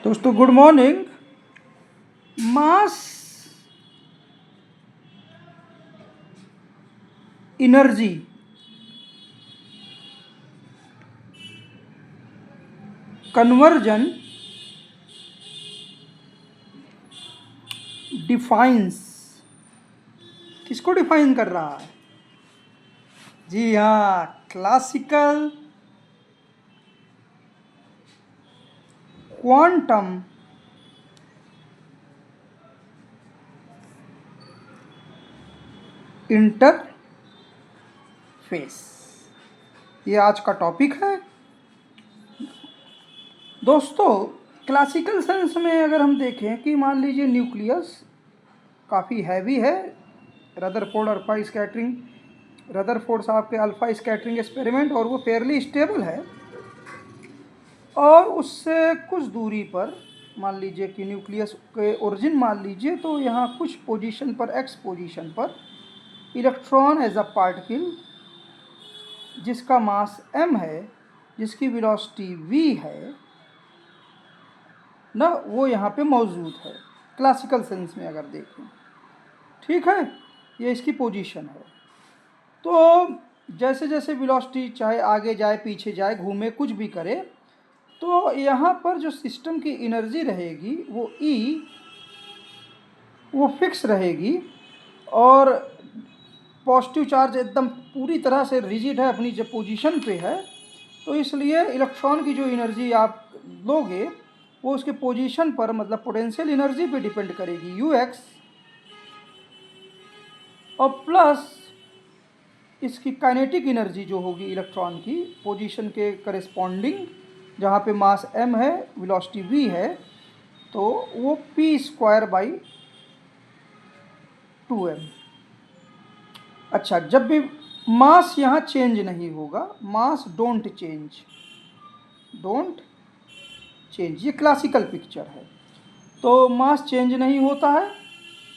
दोस्तों good morning. मास energy conversion defines, किसको define कर रहा है? जी हाँ, क्लासिकल क्वांटम इंटरफेस, ये आज का टॉपिक है। दोस्तों क्लासिकल सेंस में अगर हम देखें कि मान लीजिए न्यूक्लियस काफ़ी हैवी है, रदरफोर्ड अल्फा स्कैटरिंग, रदरफोर्ड साहब के अल्फा स्कैटरिंग एक्सपेरिमेंट, और वो फेयरली स्टेबल है। और उससे कुछ दूरी पर मान लीजिए कि न्यूक्लियस के ओरिजिन मान लीजिए, तो यहाँ कुछ पोजीशन पर, एक्स पोजीशन पर इलेक्ट्रॉन एज अ पार्टिकल जिसका मास m है, जिसकी वेलोसिटी v है ना, वो यहाँ पे मौजूद है क्लासिकल सेंस में अगर देखें। ठीक है, ये इसकी पोजीशन है। तो जैसे जैसे वेलोसिटी चाहे आगे जाए, पीछे जाए, घूमे, कुछ भी करे, तो यहाँ पर जो सिस्टम की एनर्जी रहेगी वो E वो फिक्स रहेगी, और पॉजिटिव चार्ज एकदम पूरी तरह से रिजिड है, अपनी जब पोजीशन पे है, तो इसलिए इलेक्ट्रॉन की जो एनर्जी आप लोगे वो उसके पोजीशन पर, मतलब पोटेंशियल एनर्जी पे डिपेंड करेगी, Ux, और प्लस इसकी काइनेटिक एनर्जी जो होगी इलेक्ट्रॉन की पोजीशन के करेस्पॉन्डिंग, जहाँ पे मास m है, वेलोसिटी v है, तो वो p²/2m। अच्छा, जब भी मास यहाँ चेंज नहीं होगा, मास डोंट चेंज, ये क्लासिकल पिक्चर है। तो मास चेंज नहीं होता है,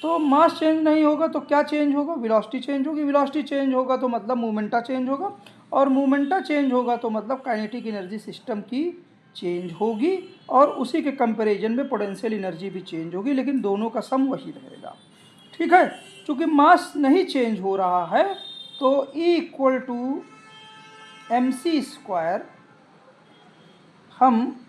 तो मास चेंज नहीं होगा तो क्या चेंज होगा? वेलोसिटी चेंज होगी। वेलोसिटी चेंज होगा तो मतलब मोमेंटा चेंज होगा, और मोमेंटा चेंज होगा तो मतलब काइनेटिक एनर्जी सिस्टम की चेंज होगी, और उसी के कंपैरिजन में पोटेंशियल एनर्जी भी चेंज होगी, लेकिन दोनों का सम वही रहेगा। ठीक है, चूँकि मास नहीं चेंज हो रहा है तो E = mc², हम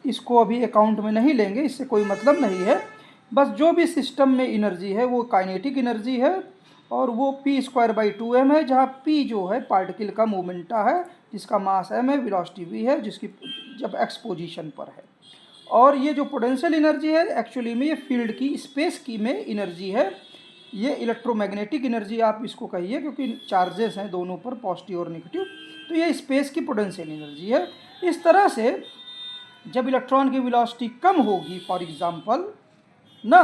इसको अभी अकाउंट में नहीं लेंगे, इससे कोई मतलब नहीं है। बस जो भी सिस्टम में एनर्जी है वो काइनेटिक एनर्जी है, और वो p²/2m है, जहाँ p जो है पार्टिकल का मोमेंटा है, जिसका मास m है, वेलोसिटी v है, जिसकी जब x पोजीशन पर है। और ये जो पोटेंशियल एनर्जी है एक्चुअली में ये फील्ड की, स्पेस की में एनर्जी है। ये इलेक्ट्रोमैग्नेटिक एनर्जी आप इसको कहिए, क्योंकि चार्जेस हैं दोनों पर, पॉजिटिव और नेगेटिव, तो ये स्पेस की पोटेंशियल एनर्जी है। इस तरह से जब इलेक्ट्रॉन की वेलोसिटी कम होगी फॉर एग्जांपल ना,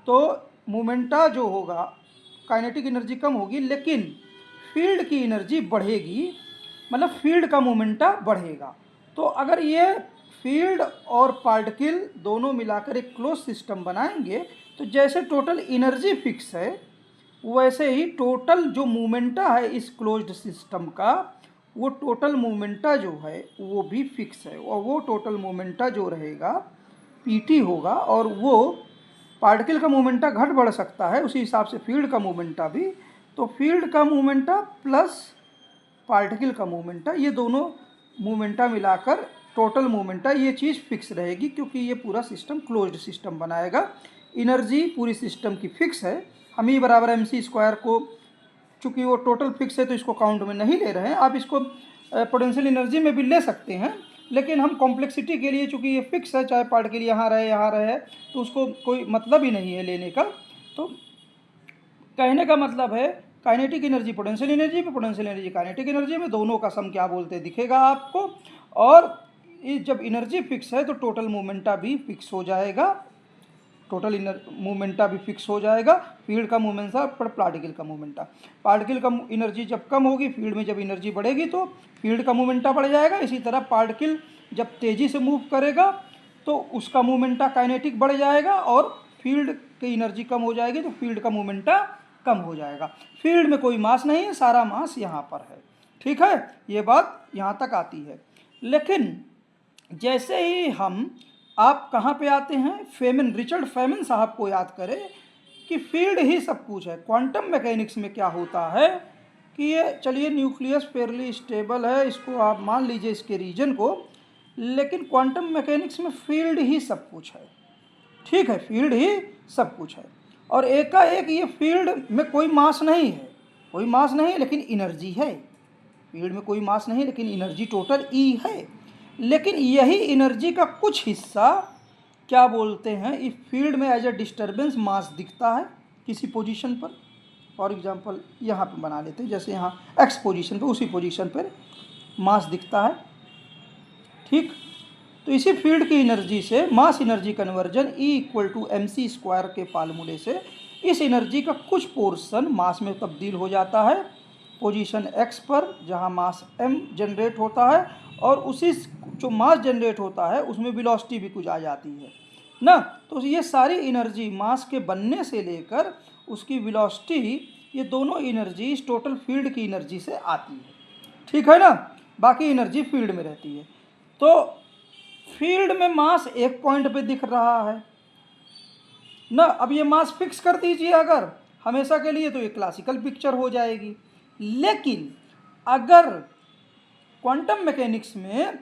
तो मोमेंटा जो होगा, काइनेटिक एनर्जी कम होगी, लेकिन फील्ड की एनर्जी बढ़ेगी, मतलब फील्ड का मोमेंटा बढ़ेगा। तो अगर ये फील्ड और पार्टिकल दोनों मिलाकर एक क्लोज सिस्टम बनाएंगे, तो जैसे टोटल एनर्जी फिक्स है, वैसे ही टोटल जो मोमेंटा है इस क्लोज्ड सिस्टम का, वो टोटल मोमेंटा जो है वो भी फिक्स है, और वो टोटल मोमेंटा जो रहेगा PT होगा, और वो पार्टिकल का मोमेंटा घट बढ़ सकता है, उसी हिसाब से फील्ड का मोमेंटा भी। तो फील्ड का मोमेंटा प्लस पार्टिकल का मोमेंटा, ये दोनों मोमेंटा मिलाकर टोटल मोमेंटा, ये चीज़ फिक्स रहेगी, क्योंकि ये पूरा सिस्टम क्लोज्ड सिस्टम बनाएगा। एनर्जी पूरी सिस्टम की फिक्स है। हम E = mc² को, चूँकि वो टोटल फिक्स है तो इसको काउंट में नहीं ले रहे हैं। आप इसको पोटेंशियल एनर्जी में भी ले सकते हैं, लेकिन हम कॉम्प्लेक्सिटी के लिए, चूँकि ये फिक्स है, चाहे पार्टिकल यहाँ रहे, तो उसको कोई मतलब ही नहीं है लेने का। तो कहने का मतलब है काइनेटिक एनर्जी पोटेंशियल एनर्जी में, पोटेंशियल एनर्जी काइनेटिक एनर्जी में, दोनों का सम क्या बोलते दिखेगा आपको। और जब एनर्जी फिक्स है तो टोटल मोमेंटा भी फिक्स हो जाएगा, टोटल मोमेंटा भी फिक्स हो जाएगा, फील्ड का मोमेंटा पर पार्टिकल का मोमेंटा। पार्टिकल का एनर्जी जब कम होगी, फील्ड में जब एनर्जी बढ़ेगी तो फील्ड का मोमेंटा बढ़ जाएगा। इसी तरह पार्टिकल जब तेज़ी से मूव करेगा तो उसका मोमेंटा काइनेटिक बढ़ जाएगा, और फील्ड की एनर्जी कम हो जाएगी तो फील्ड का मोमेंटा कम हो जाएगा। फील्ड में कोई मास नहीं है, सारा मास यहाँ पर है। ठीक है, ये बात यहाँ तक आती है। लेकिन जैसे ही हम आप कहाँ पे आते हैं, फेमिन, रिचर्ड फेमिन साहब को याद करें कि फील्ड ही सब कुछ है। क्वांटम मैकेनिक्स में क्या होता है कि ये चलिए न्यूक्लियस फेयरली स्टेबल है, इसको आप मान लीजिए इसके रीजन को, लेकिन क्वांटम मैकेनिक्स में फील्ड ही सब कुछ है। ठीक है, फील्ड ही सब कुछ है और एकाएक ये फील्ड में कोई मास नहीं है, कोई मास नहीं है लेकिन एनर्जी है। फील्ड में कोई मास नहीं लेकिन एनर्जी टोटल ई है। लेकिन यही एनर्जी का कुछ हिस्सा क्या बोलते हैं, इस फील्ड में एज ए डिस्टर्बेंस मास दिखता है किसी पोजीशन पर। फॉर एग्जांपल यहाँ पे बना लेते हैं, जैसे यहाँ एक्स पोजीशन पे, उसी पोजीशन पर मास दिखता है। ठीक, तो इसी फील्ड की एनर्जी से मास एनर्जी कन्वर्जन E=mc² के फार्मूले से इस एनर्जी का कुछ पोर्शन मास में तब्दील हो जाता है पोजीशन x पर, जहाँ मास m जनरेट होता है, और उसी जो मास जनरेट होता है उसमें वेलोसिटी भी कुछ आ जाती है ना। तो ये सारी एनर्जी मास के बनने से लेकर उसकी वेलोसिटी, ये दोनों एनर्जी इस टोटल फील्ड की एनर्जी से आती है। ठीक है ना, बाकी एनर्जी फील्ड में रहती है। तो फील्ड में मास एक पॉइंट पे दिख रहा है ना। अब ये मास फिक्स कर दीजिए अगर हमेशा के लिए, तो ये क्लासिकल पिक्चर हो जाएगी। लेकिन अगर क्वांटम मैकेनिक्स में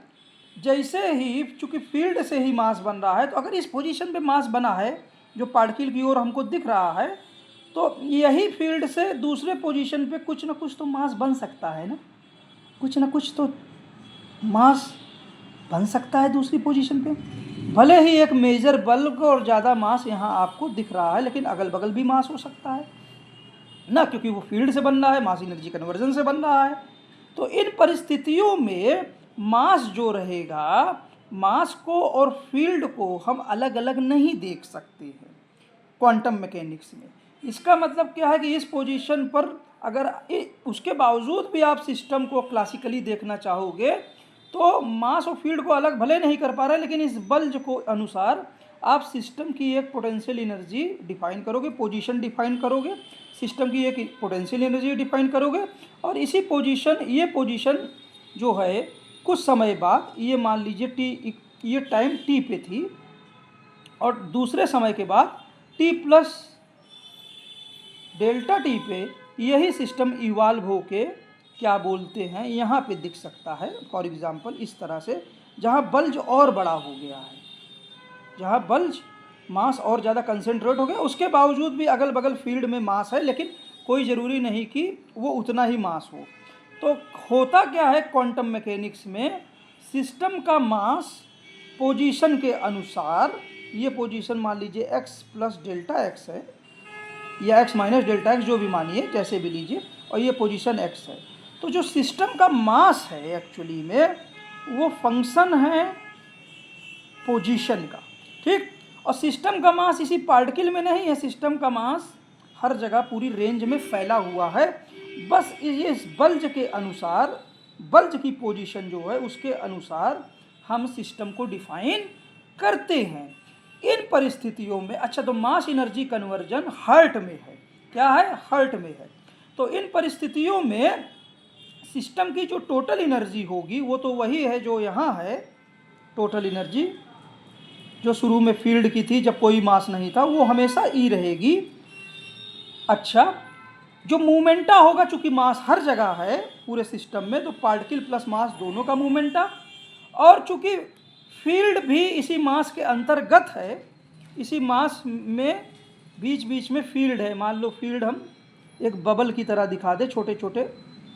जैसे ही, चूंकि फील्ड से ही मास बन रहा है, तो अगर इस पोजीशन पे मास बना है जो पार्टिकल की ओर हमको दिख रहा है, तो यही फील्ड से दूसरे पोजीशन पे कुछ ना कुछ तो मास बन सकता है ना, कुछ ना कुछ तो मास बन सकता है दूसरी पोजीशन पे। भले ही एक मेजर बल्क और ज़्यादा मास यहाँ आपको दिख रहा है, लेकिन अगल बगल भी मास हो सकता है ना, क्योंकि वो फील्ड से बन रहा है, मास एनर्जी कन्वर्जन से बन रहा है। तो इन परिस्थितियों में मास जो रहेगा, मास को और फील्ड को हम अलग अलग नहीं देख सकते हैं क्वांटम मैकेनिक्स में। इसका मतलब क्या है कि इस पोजीशन पर अगर उसके बावजूद भी आप सिस्टम को क्लासिकली देखना चाहोगे, तो मास और फील्ड को अलग भले नहीं कर पा रहे, लेकिन इस बल्ज को अनुसार आप सिस्टम की एक पोटेंशियल एनर्जी डिफाइन करोगे, पोजीशन डिफाइन करोगे, सिस्टम की एक पोटेंशियल एनर्जी डिफाइन करोगे, और इसी पोजीशन, ये पोजीशन जो है कुछ समय बाद, ये मान लीजिए टी, ये टाइम टी पे थी, और दूसरे समय के बाद टी प्लस डेल्टा टी पे यही सिस्टम इवाल्व होके क्या बोलते हैं यहाँ पे दिख सकता है। फॉर एग्जांपल इस तरह से, जहाँ बल्ज और बड़ा हो गया है, जहाँ बल्ज मास और ज़्यादा कंसंट्रेट हो गया, उसके बावजूद भी अगल बगल फील्ड में मास है, लेकिन कोई ज़रूरी नहीं कि वो उतना ही मास हो। तो होता क्या है क्वांटम मैकेनिक्स में, सिस्टम का मास पोजीशन के अनुसार, ये पोजीशन मान लीजिए x प्लस डेल्टा x है, या x माइनस डेल्टा x, जो भी मानिए, जैसे भी लीजिए, और ये पोजीशन x है। तो जो सिस्टम का मास है एक्चुअली में, वो फंक्शन है पोजीशन का। ठीक, और सिस्टम का मास इसी पार्टिकल में नहीं है, सिस्टम का मास हर जगह पूरी रेंज में फैला हुआ है। बस ये इस बल्ज के अनुसार, बल्ज की पोजीशन जो है उसके अनुसार हम सिस्टम को डिफाइन करते हैं इन परिस्थितियों में। अच्छा, तो मास एनर्जी कन्वर्जन हर्ट में है, क्या है, हर्ट में है। तो इन परिस्थितियों में सिस्टम की जो टोटल एनर्जी होगी वो तो वही है जो यहाँ है, टोटल एनर्जी जो शुरू में फील्ड की थी जब कोई मास नहीं था, वो हमेशा ई रहेगी। अच्छा, जो मूवमेंटा होगा, चूंकि मास हर जगह है पूरे सिस्टम में, तो पार्टिकल प्लस मास दोनों का मूवमेंटा, और चूंकि फील्ड भी इसी मास के अंतर्गत है, इसी मास में बीच बीच में फील्ड है। मान लो फील्ड हम एक बबल की तरह दिखा दे, छोटे छोटे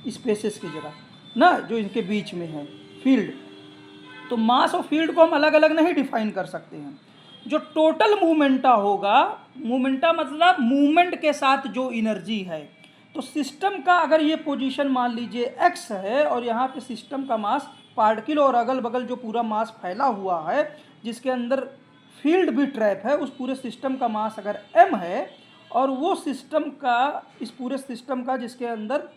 स्पेसेस की जगह ना, जो इनके बीच में है फील्ड। तो मास और फील्ड को हम अलग अलग नहीं डिफाइन कर सकते हैं। जो टोटल मूवमेंटा होगा, मूवमेंटा मतलब मूवमेंट के साथ जो एनर्जी है, तो सिस्टम का अगर ये पोजीशन मान लीजिए x है, और यहाँ पे सिस्टम का मास, पार्टिकल और अगल बगल जो पूरा मास फैला हुआ है जिसके अंदर फील्ड भी ट्रैप है, उस पूरे सिस्टम का मास अगर m है, और वो सिस्टम का, इस पूरे सिस्टम का जिसके अंदर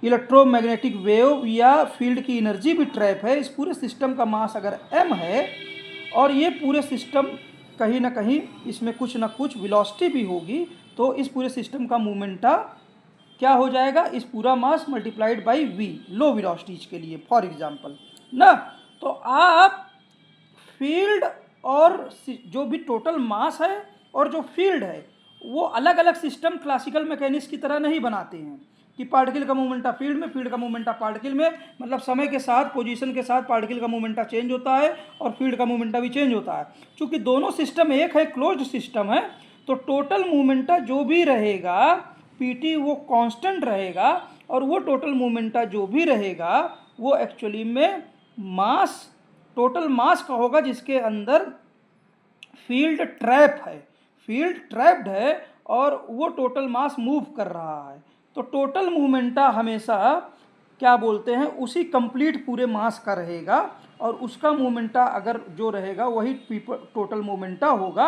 इलेक्ट्रोमैग्नेटिक वेव या फील्ड की एनर्जी भी ट्रैप है, इस पूरे सिस्टम का मास अगर m है, और ये पूरे सिस्टम कहीं ना कहीं इसमें कुछ ना कुछ वेलोसिटी भी होगी, तो इस पूरे सिस्टम का मूवमेंटा क्या हो जाएगा, इस पूरा mass multiplied by v, low velocities के लिए फॉर एग्जांपल ना। तो आप फील्ड और जो भी टोटल मास है और जो फील्ड है वो अलग अलग सिस्टम क्लासिकल मैकेनिक्स की तरह नहीं बनाते हैं कि पार्टिकल का मोमेंटा फील्ड में, फील्ड का मोमेंटा पार्टिकल में, मतलब समय के साथ पोजीशन के साथ पार्टिकल का मोमेंटा चेंज होता है और फील्ड का मोमेंटा भी चेंज होता है। चूँकि दोनों सिस्टम एक है, क्लोज्ड सिस्टम है, तो टोटल मोमेंटा जो भी रहेगा पीटी वो कांस्टेंट रहेगा और वो टोटल मोमेंटा जो भी रहेगा वो एक्चुअली में मास, टोटल मास का होगा जिसके अंदर फील्ड ट्रैप है, फील्ड ट्रैप्ड है और वो टोटल मास मूव कर रहा है। तो टोटल मोमेंटा हमेशा क्या बोलते हैं उसी कंप्लीट पूरे मास का रहेगा और उसका मोमेंटा अगर जो रहेगा वही टोटल मोमेंटा होगा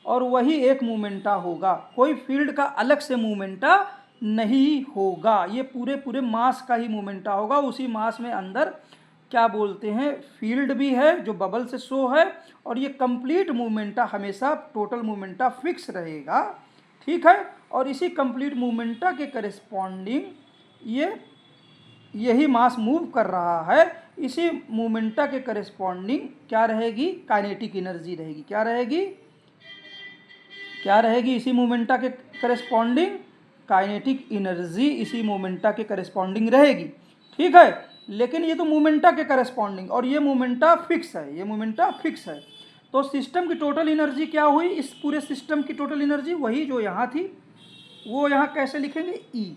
और वही एक मोमेंटा होगा, कोई फील्ड का अलग से मोमेंटा नहीं होगा, ये पूरे पूरे मास का ही मोमेंटा होगा। उसी मास में अंदर क्या बोलते हैं फील्ड भी है जो बबल से शो है और ये कंप्लीट मोमेंटा हमेशा टोटल मोमेंटा फिक्स रहेगा, ठीक है। और इसी कंप्लीट मोमेंटा के करेस्पॉन्डिंग यही मास मूव कर रहा है, इसी मोमेंटा के करेस्पॉन्डिंग क्या रहेगी, काइनेटिक एनर्जी रहेगी। क्या रहेगी, क्या रहेगी इसी मोमेंटा के करेस्पॉन्डिंग काइनेटिक एनर्जी इसी मोमेंटा के करेस्पॉन्डिंग रहेगी, ठीक है। लेकिन ये तो मोमेंटा के करेस्पॉन्डिंग और ये मोमेंटा फिक्स है, ये मोमेंटा फिक्स है। तो सिस्टम की टोटल एनर्जी क्या हुई, इस पूरे सिस्टम की टोटल एनर्जी वही जो यहाँ थी वो यहाँ कैसे लिखेंगे ई,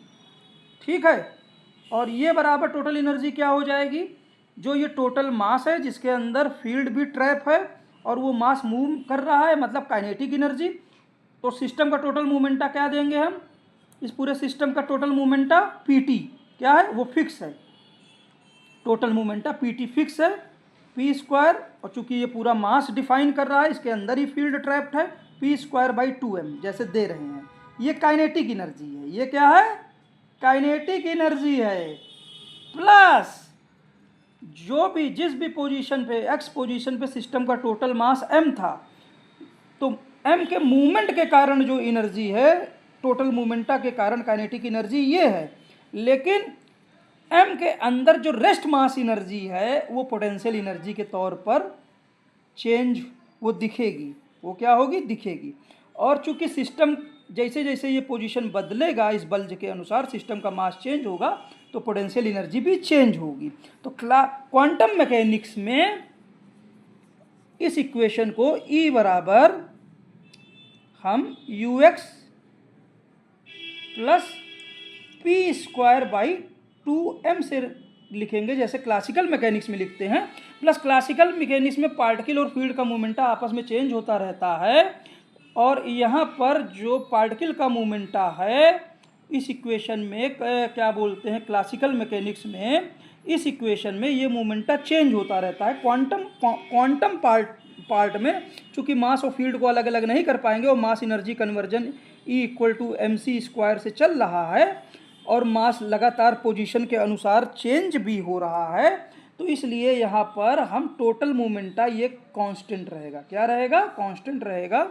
ठीक है। और ये बराबर टोटल एनर्जी क्या हो जाएगी, जो ये टोटल मास है जिसके अंदर फील्ड भी ट्रैप है और वो मास मूव कर रहा है, मतलब काइनेटिक एनर्जी। तो सिस्टम का टोटल मोमेंटा क्या देंगे हम, इस पूरे सिस्टम का टोटल मोमेंटा पीटी क्या है वो फिक्स है, टोटल मोमेंटा पीटी फिक्स है पी स्क्वायर, और चूंकि ये पूरा मास डिफाइन कर रहा है इसके अंदर ही फील्ड ट्रैप्ड है पी स्क्वायर बाई 2m जैसे दे रहे हैं। ये काइनेटिक एनर्जी है, ये क्या है काइनेटिक एनर्जी है, प्लस जो भी जिस भी पोजीशन पे एक्स पोजीशन पे सिस्टम का टोटल मास m था, तो m के मूवमेंट के कारण जो एनर्जी है टोटल मोमेंटा के कारण काइनेटिक एनर्जी ये है। लेकिन m के अंदर जो रेस्ट मास एनर्जी है वो पोटेंशियल एनर्जी के तौर पर चेंज वो दिखेगी, वो क्या होगी दिखेगी। और चूंकि सिस्टम जैसे जैसे ये पोजीशन बदलेगा इस बल्ज के अनुसार सिस्टम का मास चेंज होगा तो पोटेंशियल एनर्जी भी चेंज होगी। तो क्वांटम मैकेनिक्स में इस इक्वेशन को E बराबर हम ux plus P square by 2m से लिखेंगे जैसे क्लासिकल मैकेनिक्स में लिखते हैं। प्लस क्लासिकल मैकेनिक्स में पार्टिकल और फील्ड का मोमेंटा आपस में चेंज होता रहता है और यहाँ पर जो पार्टिकल का मोमेंटा है इस इक्वेशन में क्या बोलते हैं क्लासिकल मैकेनिक्स में इस इक्वेशन में ये मोमेंटा चेंज होता रहता है। क्वांटम पार्ट में चूंकि मास और फील्ड को अलग अलग नहीं कर पाएंगे और mass energy conversion E equal to mc square से चल रहा है और मास लगातार पोजीशन के अनुसार चेंज भी हो रहा है, तो इसलिए यहाँ पर हम टोटल मोमेंटा ये कांस्टेंट रहेगा। क्या रहेगा कांस्टेंट रहेगा,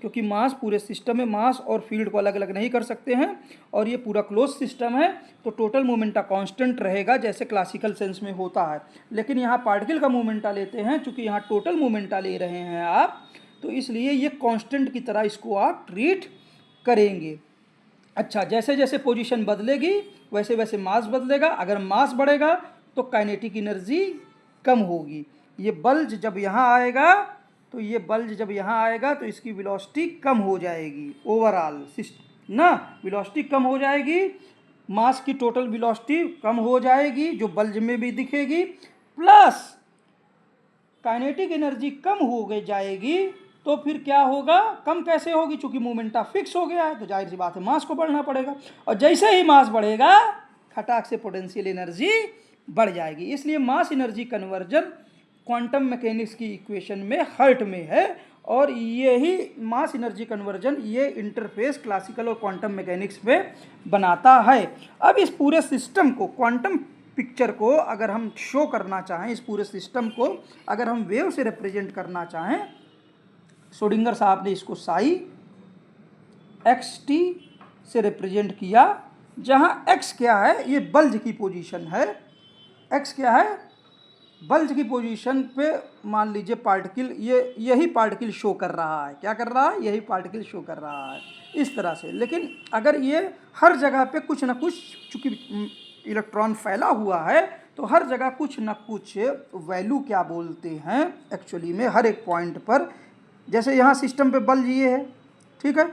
क्योंकि मास पूरे सिस्टम में मास और फील्ड को अलग अलग नहीं कर सकते हैं और ये पूरा क्लोज सिस्टम है तो टोटल मोमेंटा कांस्टेंट रहेगा जैसे क्लासिकल सेंस में होता है। लेकिन यहाँ पार्टिकल का मोमेंटा लेते हैं, चूँकि यहाँ टोटल मोमेंटा ले रहे हैं आप, तो इसलिए ये कांस्टेंट की तरह इसको आप ट्रीट करेंगे। अच्छा, जैसे जैसे पोजीशन बदलेगी वैसे वैसे मास बदलेगा। अगर मास बढ़ेगा तो काइनेटिक एनर्जी कम होगी। ये बल्ज जब यहाँ आएगा तो ये बल्ज जब यहाँ आएगा तो इसकी वेलोसिटी कम हो जाएगी, ओवरऑल सिस्टम ना वेलोसिटी कम हो जाएगी, मास की टोटल वेलोसिटी कम हो जाएगी जो बल्ज में भी दिखेगी, प्लस काइनेटिक एनर्जी कम हो गई जाएगी। तो फिर क्या होगा, कम कैसे होगी, चूंकि मोमेंटा फिक्स हो गया है तो जाहिर सी बात है मास को बढ़ना पड़ेगा और जैसे ही मास बढ़ेगा खटाक से पोटेंशियल एनर्जी बढ़ जाएगी। इसलिए मास एनर्जी कन्वर्जन क्वांटम मैकेनिक्स की इक्वेशन में हर्ट में है और यही मास एनर्जी कन्वर्जन ये इंटरफेस क्लासिकल और क्वांटम मैकेनिक्स में बनाता है। अब इस पूरे सिस्टम को क्वांटम पिक्चर को अगर हम शो करना चाहें, इस पूरे सिस्टम को अगर हम वेव से रिप्रेजेंट करना चाहें, श्रोडिंगर साहब ने इसको साई xt से रिप्रेजेंट किया, जहां x क्या है ये बल्ज की पोजीशन है, x क्या है बल्ज की पोजीशन पे मान लीजिए पार्टिकल, यही पार्टिकल शो कर रहा है, क्या कर रहा है, यही पार्टिकल शो कर रहा है इस तरह से। लेकिन अगर ये हर जगह पे कुछ ना कुछ, चूँकि इलेक्ट्रॉन फैला हुआ है तो हर जगह कुछ ना कुछ वैल्यू क्या बोलते हैं एक्चुअली में हर एक पॉइंट पर, जैसे यहाँ सिस्टम पे बल्ज ये है, ठीक है,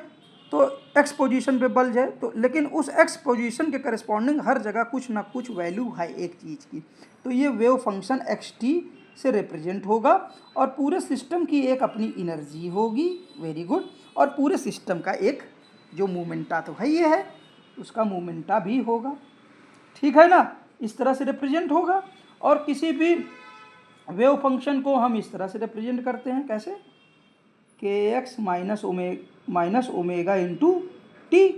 तो एक्स पोजीशन पे बल्ज है, तो लेकिन उस एक्स पोजीशन के करस्पॉन्डिंग हर जगह कुछ ना कुछ वैल्यू है एक चीज़ की, तो ये वेव फंक्शन एक्स टी से रिप्रेजेंट होगा और पूरे सिस्टम की एक अपनी एनर्जी होगी, वेरी गुड, और पूरे सिस्टम का एक जो मोमेंटा तो है ये है, उसका मोमेंटा भी होगा, ठीक है ना, इस तरह से रिप्रेजेंट होगा। और किसी भी वेव फंक्शन को हम इस तरह से रिप्रेजेंट करते हैं, कैसे, के x minus omega into T,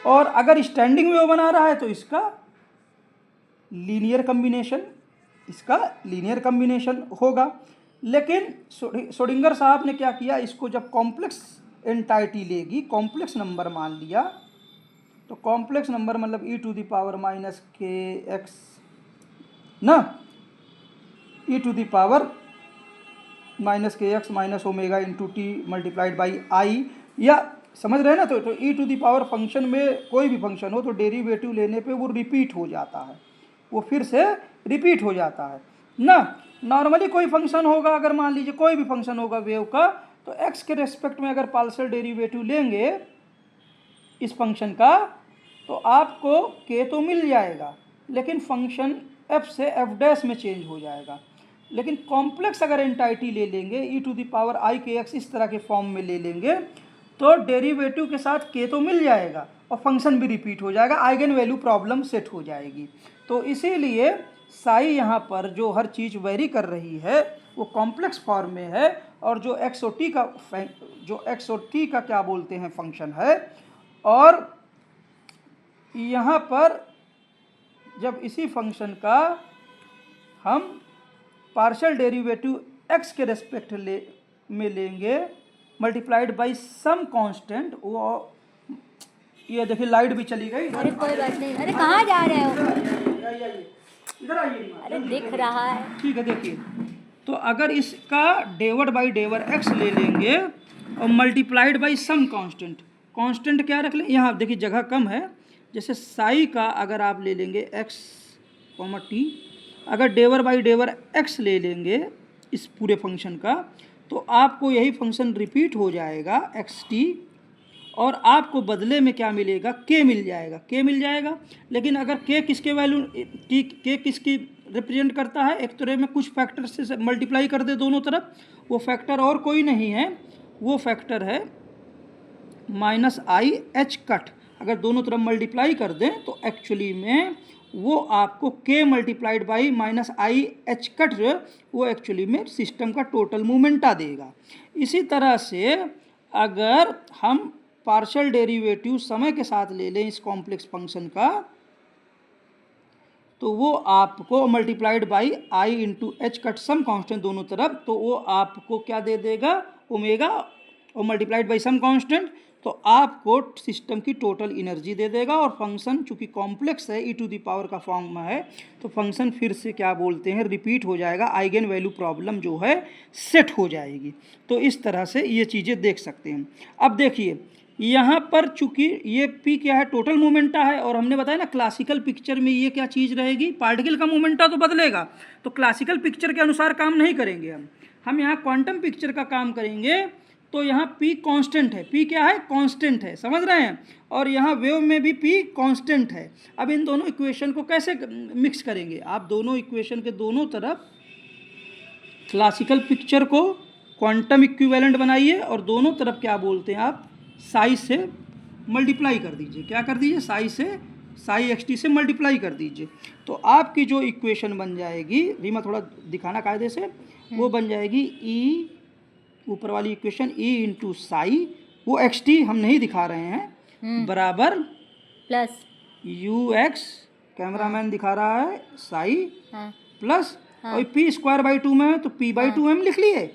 और अगर स्टैंडिंग वेव बना रहा है तो इसका लीनियर कम्बिनेशन होगा। लेकिन श्रोडिंगर साहब ने क्या किया, इसको जब कॉम्प्लेक्स एंटाइटी लेगी, कॉम्प्लेक्स नंबर मान लिया, तो कॉम्प्लेक्स नंबर मतलब ई टू द पावर माइनस के एक्स ना, ई टू द पावर माइनस के x minus omega into T multiplied by आई, या समझ रहे हैं ना, तो ई टू द पावर फंक्शन में कोई भी फंक्शन हो तो डेरिवेटिव लेने पे वो रिपीट हो जाता है, वो फिर से रिपीट हो जाता है ना। नॉर्मली कोई फंक्शन होगा, अगर मान लीजिए कोई भी फंक्शन होगा वेव का, तो एक्स के रेस्पेक्ट में अगर पार्शियल डेरिवेटिव लेंगे इस फंक्शन का तो आपको के तो मिल जाएगा, लेकिन फंक्शन एफ से एफ डैश में चेंज हो जाएगा। लेकिन कॉम्प्लेक्स अगर एंटाइटी ले लेंगे, ई टू द पावर आई के एक्स इस तरह के फॉर्म में ले लेंगे, तो डेरिवेटिव के साथ के तो मिल जाएगा और फंक्शन भी रिपीट हो जाएगा, आइगन वैल्यू प्रॉब्लम सेट हो जाएगी। तो इसीलिए साई यहाँ पर जो हर चीज़ वेरी कर रही है वो कॉम्प्लेक्स फॉर्म में है, और जो एक्स और टी का क्या बोलते हैं फंक्शन है, और यहाँ पर जब इसी फंक्शन का हम पार्शियल डेरिवेटिव एक्स के रेस्पेक्ट में लेंगे मल्टीप्लाइड बाई सम कांस्टेंट, वो ये देखिए लाइट भी चली गई। अरे कोई बात नहीं, अरे कहाँ जा रहे हो, इधर आइए, अरे दिख रहा है, ठीक है। देखिए, तो अगर इसका डेवर्ड बाई डेवर एक्स ले लेंगे और मल्टीप्लाइड बाई सम कांस्टेंट क्या रख लें, यहाँ देखिए जगह कम है, जैसे साई का अगर आप ले लेंगे एक्स कॉमा टी, अगर डेवर बाई डेवर एक्स ले लेंगे इस पूरे फंक्शन का, तो आपको यही फंक्शन रिपीट हो जाएगा एक्स टी, और आपको बदले में क्या मिलेगा, के मिल जाएगा। लेकिन अगर के किसके वैल्यू के किसकी रिप्रेजेंट करता है, एक तरह में कुछ फैक्टर से मल्टीप्लाई कर दे दोनों तरफ, वो फैक्टर और कोई नहीं है, वो फैक्टर है माइनस आई एच कट। अगर दोनों तरफ मल्टीप्लाई कर दें तो एक्चुअली में वो आपको के multiplied by minus I h cut, वो एक्चुअली में सिस्टम का टोटल मोमेंटा देगा। इसी तरह से अगर हम पार्शियल डेरिवेटिव समय के साथ ले लें इस कॉम्प्लेक्स फंक्शन का, तो वो आपको multiplied by I into H cut some constant दोनों तरफ, तो वो आपको क्या दे देगा, ओमेगा, और मल्टीप्लाइड बाई सम कांस्टेंट, तो आपको सिस्टम की टोटल एनर्जी दे देगा। और फंक्शन चूंकि कॉम्प्लेक्स है, ई टू द पावर का फॉर्म में है, तो फंक्शन फिर से क्या बोलते हैं, रिपीट हो जाएगा, आइगन वैल्यू प्रॉब्लम जो है सेट हो जाएगी। तो इस तरह से ये चीज़ें देख सकते हैं। अब देखिए यहाँ पर चूंकि ये पी क्या है, टोटल मोमेंटा है, और हमने बताया ना क्लासिकल पिक्चर में ये क्या चीज़ रहेगी, पार्टिकल का मोमेंटा तो बदलेगा, तो क्लासिकल पिक्चर के अनुसार काम नहीं करेंगे हम यहाँ क्वांटम पिक्चर का काम करेंगे। तो यहाँ पी कांस्टेंट है, पी क्या है, कांस्टेंट है, समझ रहे हैं, और यहाँ वेव में भी पी कांस्टेंट है। अब इन दोनों इक्वेशन को कैसे मिक्स करेंगे, आप दोनों इक्वेशन के दोनों तरफ क्लासिकल पिक्चर को क्वांटम इक्विवेलेंट बनाइए, और दोनों तरफ क्या बोलते हैं आप, साई से मल्टीप्लाई कर दीजिए, क्या कर दीजिए, साई एक्स टी से मल्टीप्लाई कर दीजिए, तो आपकी जो इक्वेशन बन जाएगी, रीमा थोड़ा दिखाना कायदे से, वो बन जाएगी ई, ऊपर वाली इक्वेशन ई इंटू साई, वो एक्स टी हम नहीं दिखा रहे हैं, बराबर प्लस यू एक्स, कैमरामैन दिखा रहा है, साई प्लस, और पी स्क्वायर बाई 2 में है तो पी बाई 2 हम लिख लिए,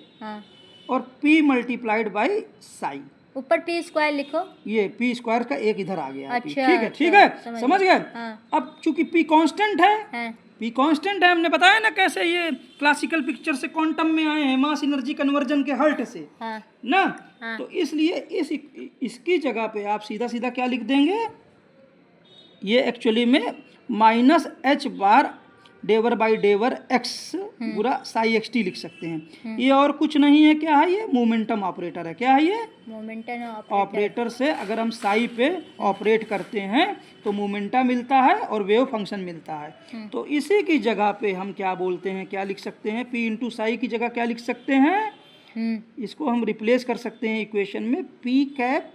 और पी मल्टीप्लाइड बाई साई, ऊपर पी स्क्वायर लिखो, ये पी स्क्वायर का एक इधर आ गया, अच्छा, ठीक है, समझ गए। हाँ। अब चूंकि पी कांस्टेंट है पी कांस्टेंट है, हमने बताया ना कैसे ये क्लासिकल पिक्चर से क्वांटम में आए हैं, मास एनर्जी कन्वर्जन के हर्ट से हाँ ना। हाँ। तो इसलिए इसकी जगह पे आप सीधा सीधा क्या लिख देंगे, ये एक्चुअली में minus H bar del by del X पूरा साई एक्स टी लिख सकते हैं। ये और कुछ नहीं है, क्या है ये, मोमेंटम ऑपरेटर है। क्या है ये, मोमेंटम ऑपरेटर से अगर हम साई पे ऑपरेट करते हैं तो मोमेंटा मिलता है और वेव फंक्शन मिलता है। तो इसी की जगह पे हम क्या बोलते हैं, क्या लिख सकते हैं, पी इंटू साई की जगह क्या लिख सकते हैं, इसको हम रिप्लेस कर सकते हैं इक्वेशन में P cap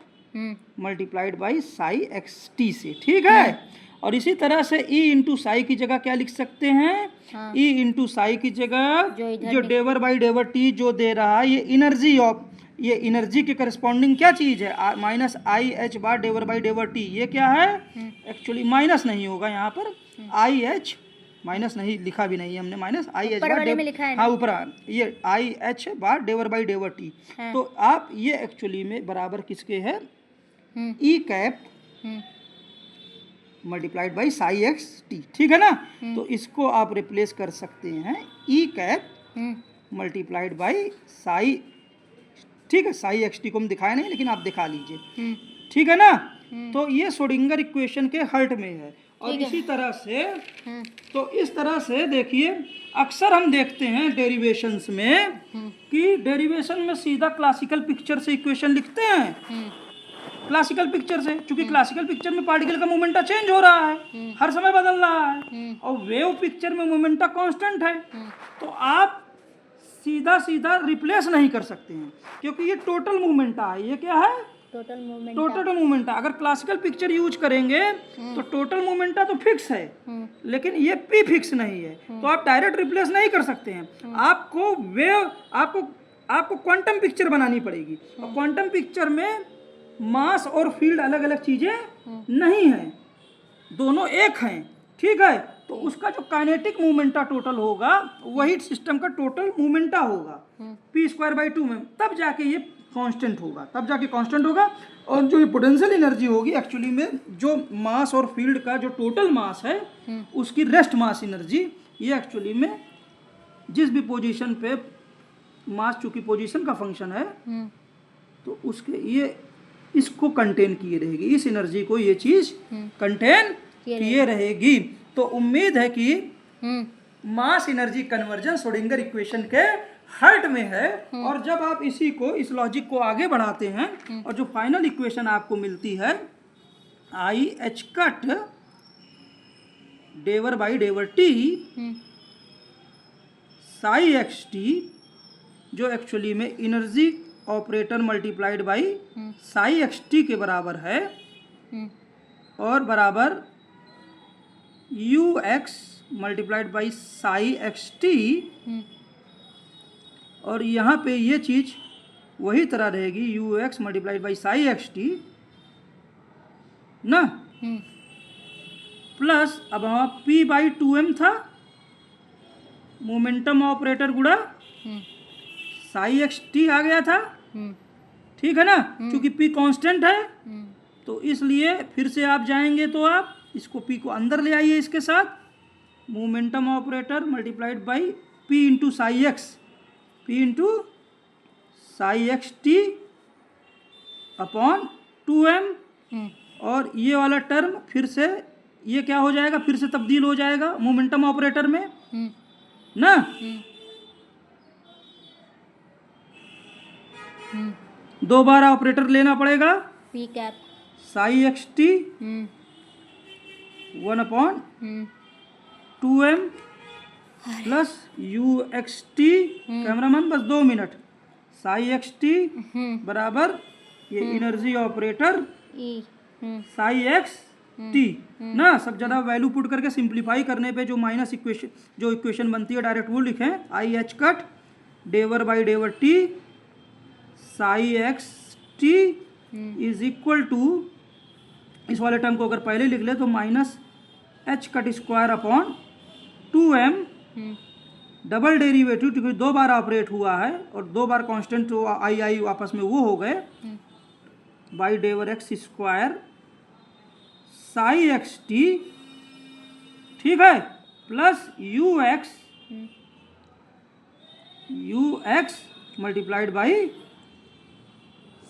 multiplied by psi x T से। ठीक है। और इसी तरह से ई इंटू साई की जगह क्या लिख सकते हैं, ई इंटू साई की जगह जो डेवर बाई डेवर टी जो दे रहा है, ये एनर्जी ऑफ, ये एनर्जी के करस्पॉन्डिंग क्या चीज़ है, minus I H bar del by del T. ये क्या है, एक्चुअली माइनस नहीं होगा यहाँ पर, आई एच माइनस नहीं लिखा भी नहीं है हमने, माइनस आई एच बार, हाँ ऊपर ये i H bar del by del t. तो आप ये एक्चुअली में बराबर किसके है, e cap multiplied by psi x t. ठीक है ना। तो इसको आप रिप्लेस कर सकते हैं ई कैप मल्टीप्लाइड बाई साई, ठीक है, साई एक्स टी को हम दिखाए नहीं लेकिन आप दिखा लीजिए। ठीक है ना। तो ये श्रोडिंगर इक्वेशन के हर्ट में है। और इसी तरह से तो इस तरह से देखिए, अक्सर हम देखते हैं डेरिवेशंस में कि डेरिवेशन में सीधा क्लासिकल पिक्चर से इक्वेशन लिखते हैं, क्लासिकल पिक्चर से, क्योंकि क्लासिकल पिक्चर में पार्टिकल का मोमेंटा चेंज हो रहा है, हर समय बदल रहा है, और वेव पिक्चर में मोमेंटा कांस्टेंट है। तो आप सीधा सीधा रिप्लेस नहीं कर सकते हैं, क्योंकि ये टोटल मोमेंटा है। ये क्या है, टोटल मोमेंटा। अगर क्लासिकल पिक्चर यूज करेंगे तो टोटल मोमेंटा तो फिक्स है, लेकिन ये पी फिक्स नहीं है, तो आप डायरेक्ट रिप्लेस नहीं कर सकते हैं। आपको वेव आपको क्वांटम पिक्चर बनानी पड़ेगी, और क्वांटम पिक्चर में मास और फील्ड अलग अलग चीजें नहीं हैं, दोनों एक हैं। ठीक है। तो उसका जो काइनेटिक मोमेंटा टोटल होगा वही सिस्टम का टोटल मोमेंटा होगा पी स्क्वायर बाई 2 में, तब जाके ये कांस्टेंट होगा। और जो ये पोटेंशियल एनर्जी होगी एक्चुअली में, जो मास और फील्ड का जो टोटल मास है उसकी रेस्ट मास एनर्जी, ये एक्चुअली में जिस भी पोजीशन पे मास, चूंकि पोजीशन का फंक्शन है, तो उसके ये इसको कंटेन किए रहेगी, इस एनर्जी को ये चीज कंटेन किए रहेगी। तो उम्मीद है कि मास एनर्जी कन्वर्जन श्रोडिंगर इक्वेशन के हर्ट में है। और जब आप इस लॉजिक को आगे बढ़ाते हैं और जो फाइनल इक्वेशन आपको मिलती है i h cut del by del t psi x t, जो एक्चुअली में energy operator multiplied by psi x t के बराबर है, और बराबर u x multiplied by psi x t, और यहाँ पे ये चीज़ वही तरह रहेगी, u x multiplied by psi x t ना, प्लस अब वहाँ पी बाई 2m था, मोमेंटम ऑपरेटर गुड़ा साई एक्स टी आ गया था। ठीक है ना, क्योंकि पी कांस्टेंट है, तो इसलिए फिर से आप जाएंगे तो आप इसको पी को अंदर ले आइए, इसके साथ momentum operator multiplied by P into Sai x T upon 2m, और ये वाला टर्म फिर से ये क्या हो जाएगा, फिर से तब्दील हो जाएगा मोमेंटम ऑपरेटर में ना। दो बार ऑपरेटर लेना पड़ेगा, P cap Sai x T 1/2m plus u x T, cameraman बस 2 मिनट, साई एक्स टी बराबर ये energy operator Sai x t ना। सब ज़्यादा वैल्यू पुट करके सिंप्लीफाई करने पे जो माइनस इक्वेशन, जो इक्वेशन बनती है डायरेक्ट वो लिखें, i h cut del by del t psi x t is equal to, इस वाले टर्म को अगर पहले लिख ले तो minus h cut square upon 2m, double derivative क्योंकि 2 बार ऑपरेट हुआ है और 2 बार कांस्टेंट आई आपस में वो हो गए, by del x square psi x t. ठीक है, plus u x multiplied by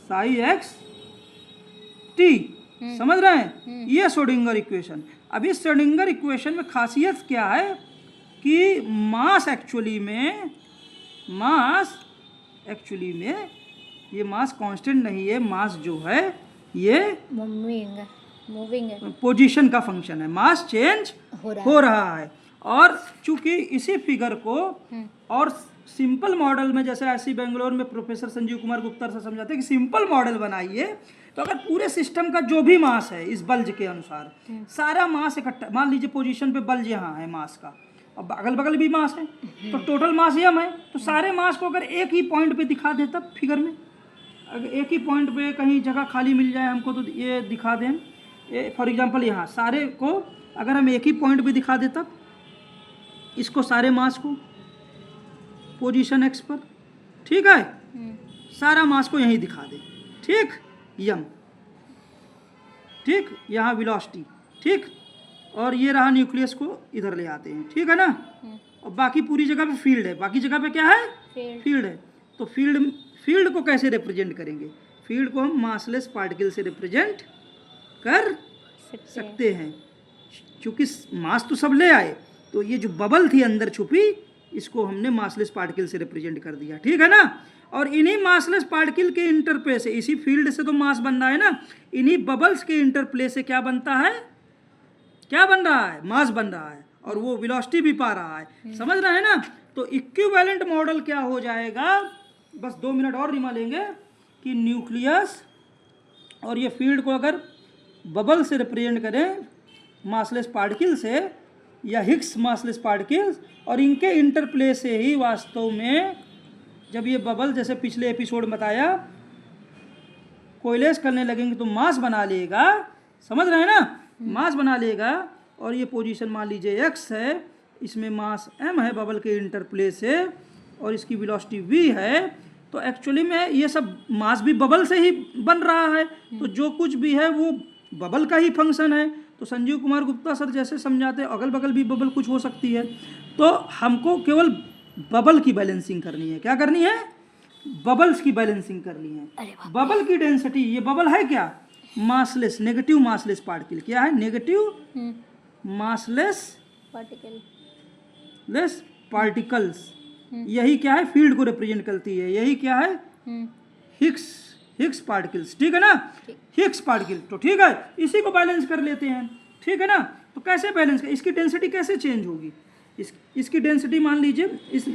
psi x t. समझ रहे हैं? ये श्रोडिंगर इक्वेशन। अब इस श्रोडिंगर इक्वेशन में खासियत क्या है कि मास एक्चुअली में ये मास कांस्टेंट नहीं है, मास जो है ये मूविंग है, पोजीशन का फंक्शन है, मास चेंज हो रहा है। और चूंकि इसी फिगर को और सिंपल मॉडल में, जैसे ऐसी बेंगलोर में प्रोफेसर संजीव कुमार गुप्ता सर समझाते हैं कि सिंपल मॉडल बनाइए, तो अगर पूरे सिस्टम का जो भी मास है इस बल्ज के अनुसार सारा मास इकट्ठा, मान लीजिए पोजीशन पे बल्ज यहाँ है मास का, अब अगल बगल भी मास है, तो टोटल मास यम है, तो सारे मास को अगर एक ही पॉइंट पे दिखा दे तब फिगर में, अगर एक ही पॉइंट पे कहीं जगह खाली मिल जाए हमको तो ये दिखा दें, फॉर एग्जांपल यहाँ सारे को अगर हम एक ही पॉइंट पे दिखा दे तब इसको सारे मास को पोजीशन एक्स पर, ठीक है, सारा मास को यहीं दिखा दे, ठीक, यम, ठीक, यहाँ वेलोसिटी, ठीक, और ये रहा न्यूक्लियस को इधर ले आते हैं, ठीक है ना। और बाकी पूरी जगह पे फील्ड है, बाकी जगह पे क्या है, फील्ड है। तो फील्ड को कैसे रिप्रेजेंट करेंगे? फील्ड को हम मासलेस पार्टिकल से रिप्रेजेंट कर सकते हैं, क्योंकि मास तो सब ले आए, तो ये जो बबल थी अंदर छुपी, इसको हमने मासलेस पार्टिकल से रिप्रेजेंट कर दिया, ठीक है ना। और इन्हीं मासलेस पार्टिकल के इंटरप्ले से, इसी फील्ड से तो मास बन रहा है ना, इन्हीं बबल्स के इंटरप्ले से क्या बनता है, क्या बन रहा है, मास बन रहा है, और वो वेलोसिटी भी पा रहा है। समझ रहे हैं ना। तो इक्विवेलेंट मॉडल क्या हो जाएगा, बस 2 मिनट और रिमा लेंगे, कि न्यूक्लियस और ये फील्ड को अगर बबल से रिप्रेजेंट करें मासलेस पार्टिकल से, या हिग्स मासलेस पार्टिकल्स, और इनके इंटरप्ले से ही वास्तव में जब ये बबल, जैसे पिछले एपिसोड में बताया, कोयलेस करने लगेंगे तो मास बना लेगा, समझ रहे हैं ना, मास बना लेगा। और ये पोजीशन मान लीजिए x है, इसमें मास m है बबल के इंटरप्ले से, और इसकी वेलोसिटी v है, तो एक्चुअली में ये सब मास भी बबल से ही बन रहा है, तो जो कुछ भी है वो बबल का ही फंक्शन है। तो संजीव कुमार गुप्ता सर जैसे समझाते हैं, अगल बगल भी बबल कुछ हो सकती है, तो हमको केवल बबल की बैलेंसिंग करनी है। क्या करनी है? बबल्स की बैलेंसिंग करनी है। बबल की डेंसिटी, ये बबल है क्या, मासलेस, नेगेटिव मासलेस पार्टिकल, क्या है, नेगेटिव मासलेस पार्टिकल्स, यही क्या है, फील्ड को रिप्रेजेंट करती है, यही क्या है, हिग्स पार्टिकल्स, ठीक है ना, हिग्स पार्टिकल। तो ठीक है, इसी को बैलेंस कर लेते हैं, ठीक है ना। तो कैसे बैलेंस कर, इसकी डेंसिटी कैसे चेंज होगी, इसकी डेंसिटी मान लीजिए, इस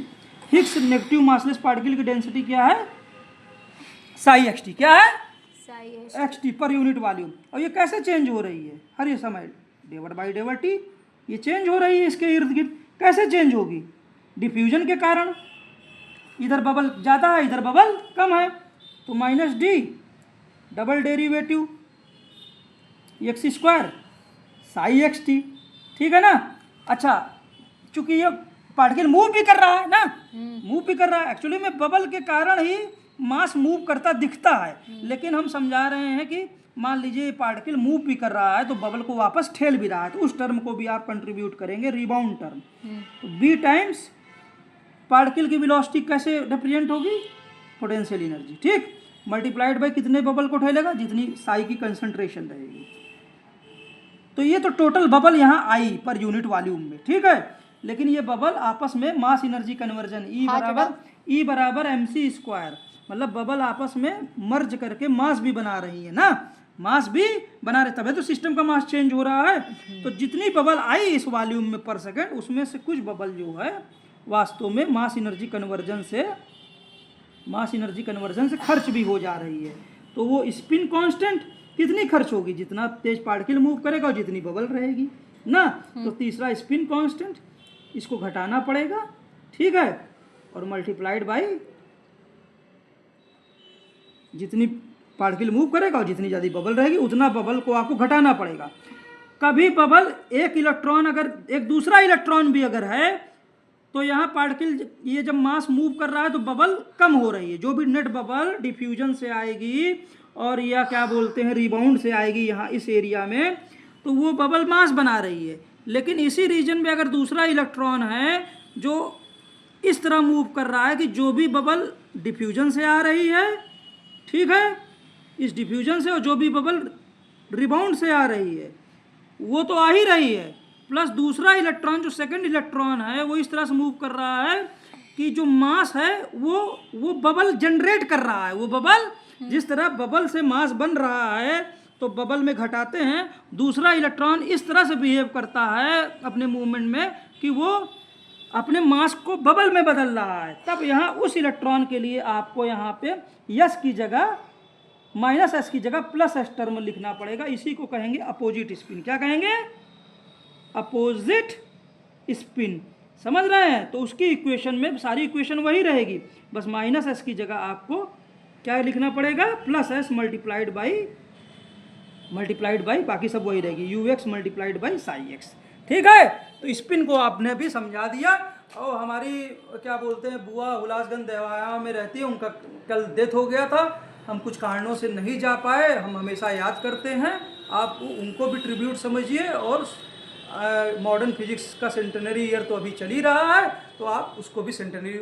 हिग्स नेगेटिव मासलेस पार्टिकल की डेंसिटी क्या है, साई एक्स टी, क्या है, x T per unit volume. और ये कैसे चेंज हो रही है, हर ये समय डेवर बाई डेवर टी, ये चेंज हो रही है इसके इर्द गिर्द। कैसे चेंज होगी, डिफ्यूजन के कारण, इधर बबल ज़्यादा है, इधर बबल कम है, तो minus D double derivative x square psi x t, ठीक है ना। अच्छा, चूंकि ये पार्टिकल मूव भी कर रहा है ना, मूव भी कर रहा है, एक्चुअली में बबल के कारण ही मास मूव करता दिखता है, लेकिन हम समझा रहे हैं कि मान लीजिए पार्टिकल मूव भी कर रहा है तो बबल को वापस ठेल भी रहा है, तो उस टर्म को भी आप कंट्रीब्यूट करेंगे, रिबाउंड टर्म। तो बी टाइम्स पार्टिकल की वेलोसिटी कैसे रिप्रेजेंट होगी, पोटेंशियल एनर्जी, ठीक, मल्टीप्लाइड बाय कितने बबल को ठेलेगा, जितनी साई की कंसंट्रेशन रहेगी। तो ये तो टोटल बबल यहाँ आई पर यूनिट वॉल्यूम में, ठीक है। लेकिन ये बबल आपस में मास एनर्जी कन्वर्जन ई बराबर mc स्क्वायर, मतलब बबल आपस में मर्ज करके मास भी बना रही है ना, मास भी बना रहे, तभी तो सिस्टम का मास चेंज हो रहा है। तो जितनी बबल आई इस वॉल्यूम में पर सेकेंड, उसमें से कुछ बबल जो है वास्तव में मास एनर्जी कन्वर्जन से खर्च भी हो जा रही है। तो वो स्पिन कांस्टेंट कितनी खर्च होगी, जितना तेज पार्टिकल मूव करेगा और जितनी बबल रहेगी ना। तो तीसरा स्पिन कांस्टेंट, इसको घटाना पड़ेगा, ठीक है, और मल्टीप्लाइड बाई जितनी पार्टिकल मूव करेगा और जितनी ज़्यादा बबल रहेगी उतना बबल को आपको घटाना पड़ेगा। कभी बबल एक इलेक्ट्रॉन, अगर एक दूसरा इलेक्ट्रॉन भी अगर है, तो यहाँ पार्टिकल ये जब मास मूव कर रहा है तो बबल कम हो रही है, जो भी नेट बबल डिफ्यूजन से आएगी और या क्या बोलते हैं रिबाउंड से आएगी यहाँ इस एरिया में, तो वो बबल मास बना रही है। लेकिन इसी रीजन में अगर दूसरा इलेक्ट्रॉन है जो इस तरह मूव कर रहा है कि जो भी बबल डिफ्यूजन से आ रही है, ठीक है, इस डिफ्यूजन से, और जो भी बबल रिबाउंड से आ रही है वो तो आ ही रही है, प्लस दूसरा इलेक्ट्रॉन जो सेकंड इलेक्ट्रॉन है वो इस तरह से मूव कर रहा है कि जो मास है वो बबल जनरेट कर रहा है। वो बबल, जिस तरह बबल से मास बन रहा है तो बबल में घटाते हैं, दूसरा इलेक्ट्रॉन इस तरह से बिहेव करता है अपने मूवमेंट में कि वो अपने मास को बबल में बदल रहा है। तब यहाँ उस इलेक्ट्रॉन के लिए आपको यहाँ पे यस की जगह माइनस एस की जगह प्लस एस टर्म लिखना पड़ेगा। इसी को कहेंगे अपोजिट स्पिन। क्या कहेंगे? Opposite spin. समझ रहे हैं? तो उसकी इक्वेशन में सारी इक्वेशन वही रहेगी, बस माइनस एस की जगह आपको क्या लिखना पड़ेगा? प्लस एस मल्टीप्लाइड बाई बाकी सब वही रहेगी, u x multiplied by psi x. ठीक है, तो स्पिन को आपने भी समझा दिया। और हमारी क्या बोलते हैं बुआ हुलासगंज देवाया में रहती है, उनका कल डेथ हो गया था, हम कुछ कारणों से नहीं जा पाए। हम हमेशा याद करते हैं, आप उनको भी ट्रिब्यूट समझिए। और मॉडर्न फिजिक्स का सेंटेनरी ईयर तो अभी चल ही रहा है, तो आप उसको भी सेंटेनरी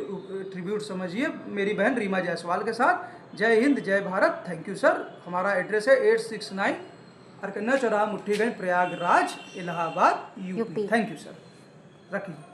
ट्रिब्यूट समझिए मेरी बहन रीमा जायसवाल के साथ। जय हिंद, जय भारत। Thank you sir. हमारा एड्रेस है 869 अरकन्ना चौराहा, Mutthiganj, Prayagraj, Allahabad, UP. Thank you sir. रखिए।